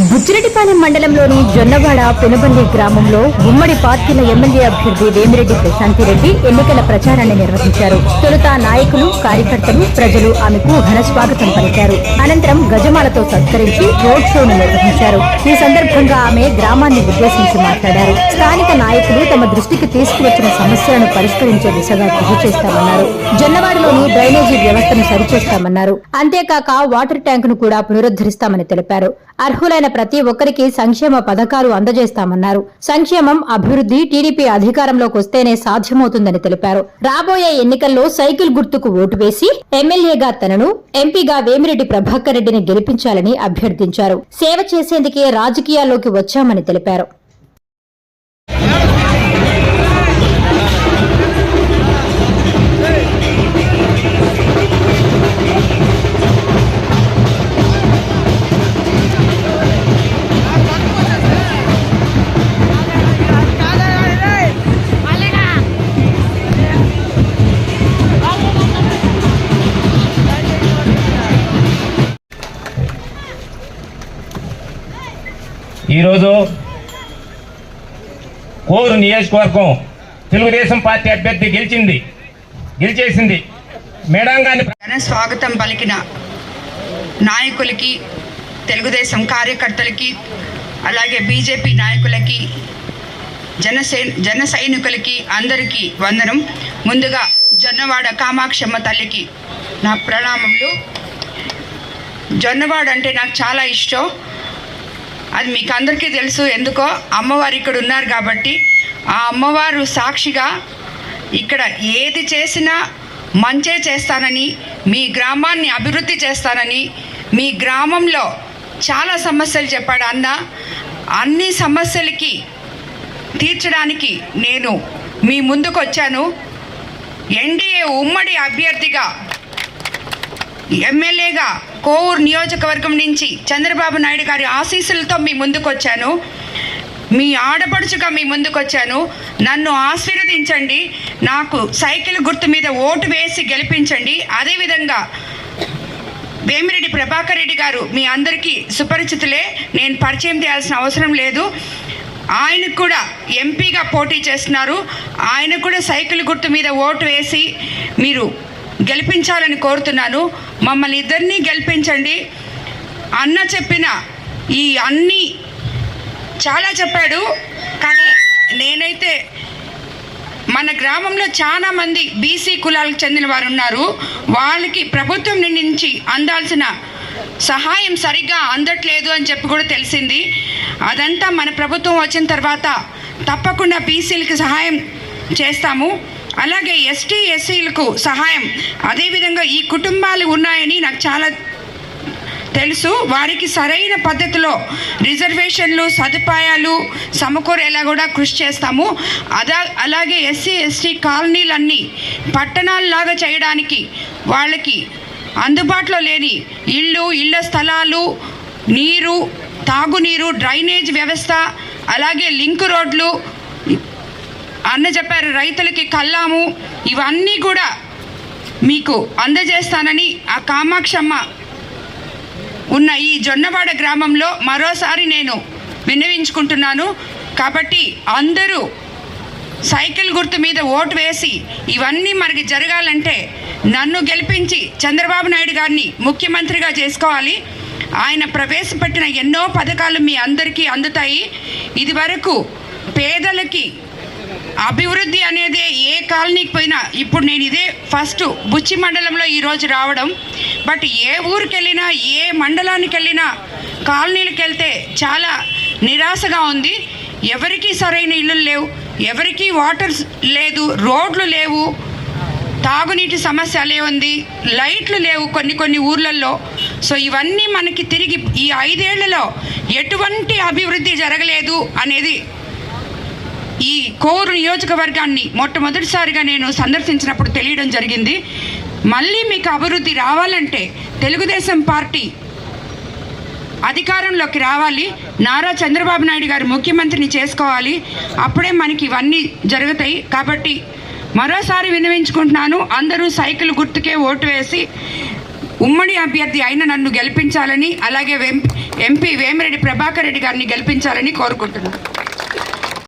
బుచ్చిరెడ్డిపాలెం మండలంలోని జొన్నవాడ పెనుబల్లి గ్రామంలో ఉమ్మడి పార్టీల ఎమ్మెల్యే అభ్యర్థి వేమిరెడ్డి ప్రశాంతిరెడ్డి ఎన్నికల ప్రచారాన్ని నిర్వహించారు. తొలుత నాయకులు, కార్యకర్తలు, ప్రజలు ఆమెకు ఘన స్వాగతం పలికారు. అనంతరం గజమాలతో సత్కరించి రోడ్ షోను నిర్వహించారు. ఈ సందర్భంగా ఆమె గ్రామాన్ని ఉద్దేశించి మాట్లాడారు. స్థానిక నాయకులు తమ దృష్టికి తీసుకువచ్చిన సమస్యలను పరిష్కరించే దిశగా కృషి చేస్తామన్నారు. జొన్నవాడలోని డ్రైనేజీ వ్యవస్థను సరిచేస్తామన్నారు. అంతేకాక వాటర్ ట్యాంకును కూడా పునరుద్దరిస్తామని తెలిపారు. అర్హులైన ప్రతి ఒక్కరికి సంక్షేమ పథకాలు అందజేస్తామన్నారు. సంక్షేమం, అభివృద్ధి టీడీపీ అధికారంలోకి వస్తేనే సాధ్యమవుతుందని తెలిపారు. రాబోయే ఎన్నికల్లో సైకిల్ గుర్తుకు ఓటు వేసి ఎమ్మెల్యేగా తనను, ఎంపీగా వేమిరెడ్డి ప్రభాకర్ రెడ్డిని గెలిపించాలని అభ్యర్థించారు. సేవ చేసేందుకే రాజకీయాల్లోకి వచ్చామని తెలిపారు. ఈరోజు కోరు నియోజకవర్గం తెలుగుదేశం పార్టీ అభ్యర్థి గెలిచేసింది. మేడాంగాన్ని స్వాగతం పలికిన నాయకులకి, తెలుగుదేశం కార్యకర్తలకి, అలాగే బీజేపీ నాయకులకి, జన సైనికులకి అందరికీ వందనం. ముందుగా జొన్నవాడ కామాక్షమ్మ తల్లికి నా ప్రణామములు. జొన్నవాడ అంటే నాకు చాలా ఇష్టం. అది మీకు అందరికీ తెలుసు. ఎందుకో అమ్మవారు ఇక్కడ ఉన్నారు కాబట్టి. ఆ అమ్మవారు సాక్షిగా ఇక్కడ ఏది చేసినా మంచే చేస్తానని, మీ గ్రామాన్ని అభివృద్ధి చేస్తానని, మీ గ్రామంలో చాలా సమస్యలు చెప్పాడు అన్న. అన్ని సమస్యలకి తీర్చడానికి నేను మీ ముందుకు వచ్చాను. ఎన్డీఏ ఉమ్మడి అభ్యర్థిగా, ఎమ్మెల్యేగా కోవూరు నియోజకవర్గం నుంచి చంద్రబాబు నాయుడు గారి ఆశీస్సులతో మీ ముందుకు వచ్చాను. మీ ఆడపడుచుగా మీ ముందుకు వచ్చాను. నన్ను ఆశీర్వదించండి. నాకు సైకిల్ గుర్తు మీద ఓటు వేసి గెలిపించండి. అదేవిధంగా వేమిరెడ్డి ప్రభాకర్ రెడ్డి గారు మీ అందరికీ సుపరిచితులే, నేను పరిచయం చేయాల్సిన అవసరం లేదు. ఆయనకు కూడా ఎంపీగా పోటీ చేస్తున్నారు. ఆయన కూడా సైకిల్ గుర్తు మీద ఓటు వేసి మీరు గెలిపించాలని కోరుతున్నాను. మమ్మల్ని ఇద్దరినీ గెలిపించండి. అన్న చెప్పిన ఈ అన్నీ చాలా చెప్పాడు, కానీ నేనైతే మన గ్రామంలో చాలామంది బీసీ కులాలకు చెందిన వారు ఉన్నారు. వాళ్ళకి ప్రభుత్వం నుంచి అందాల్సిన సహాయం సరిగ్గా అందట్లేదు అని చెప్పి కూడా తెలిసింది. అదంతా మన ప్రభుత్వం వచ్చిన తర్వాత తప్పకుండా బీసీలకి సహాయం చేస్తాము. అలాగే ఎస్టీ ఎస్సీలకు సహాయం, అదేవిధంగా ఈ కుటుంబాలు ఉన్నాయని నాకు చాలా తెలుసు. వారికి సరైన పద్ధతిలో రిజర్వేషన్లు, సదుపాయాలు సమకూరేలా కూడా కృషి చేస్తాము. అలాగే ఎస్సీ ఎస్టీ కాలనీలన్నీ పట్టణాలలాగా చేయడానికి, వాళ్ళకి అందుబాటులో లేని ఇళ్ళ స్థలాలు, నీరు, తాగునీరు, డ్రైనేజ్ వ్యవస్థ, అలాగే లింక్ రోడ్లు, అన్న చెప్పారు రైతులకి కల్లాము, ఇవన్నీ కూడా మీకు అందజేస్తానని ఆ కామాక్షమ్మ ఉన్న ఈ జొన్నవాడ గ్రామంలో మరోసారి నేను విన్నవించుకుంటున్నాను. కాబట్టి అందరూ సైకిల్ గుర్తు మీద ఓటు వేసి ఇవన్నీ మనకి జరగాలంటే నన్ను గెలిపించి చంద్రబాబు నాయుడు గారిని ముఖ్యమంత్రిగా చేసుకోవాలి. ఆయన ప్రవేశపెట్టిన ఎన్నో పథకాలు మీ అందరికీ అందుతాయి. ఇది వరకు పేదలకి అభివృద్ధి అనేది ఏ కాలనీకి పోయినా, ఇప్పుడు నేను ఇదే ఫస్ట్ బుచ్చి మండలంలో ఈరోజు రావడం, బట్ ఏ ఊరికి వెళ్ళినా, ఏ మండలానికి వెళ్ళినా, కాలనీలకు వెళ్తే చాలా నిరాశగా ఉంది. ఎవరికీ సరైన ఇళ్ళు లేవు, ఎవరికీ వాటర్ లేదు, రోడ్లు లేవు, తాగునీటి సమస్య ఉంది, లైట్లు లేవు కొన్ని ఊర్లలో. సో ఇవన్నీ మనకి తిరిగి ఈ 5 ఏళ్లలో ఎటువంటి అభివృద్ధి జరగలేదు అనేది ఈ కోవూరు నియోజకవర్గాన్ని మొట్టమొదటిసారిగా నేను సందర్శించినప్పుడు తెలియడం జరిగింది. మళ్ళీ మీకు అభివృద్ధి రావాలంటే తెలుగుదేశం పార్టీ అధికారంలోకి రావాలి. నారా చంద్రబాబు నాయుడు గారు ముఖ్యమంత్రిని చేసుకోవాలి. అప్పుడే మనకి ఇవన్నీ జరుగుతాయి. కాబట్టి మరోసారి విన్నవించుకుంటున్నాను, అందరూ సైకిల్ గుర్తుకే ఓటు వేసి ఉమ్మడి అభ్యర్థి అయిన నన్ను గెలిపించాలని, అలాగే ఎంపీ వేమిరెడ్డి ప్రభాకర్ రెడ్డి గారిని గెలిపించాలని కోరుకుంటున్నాను.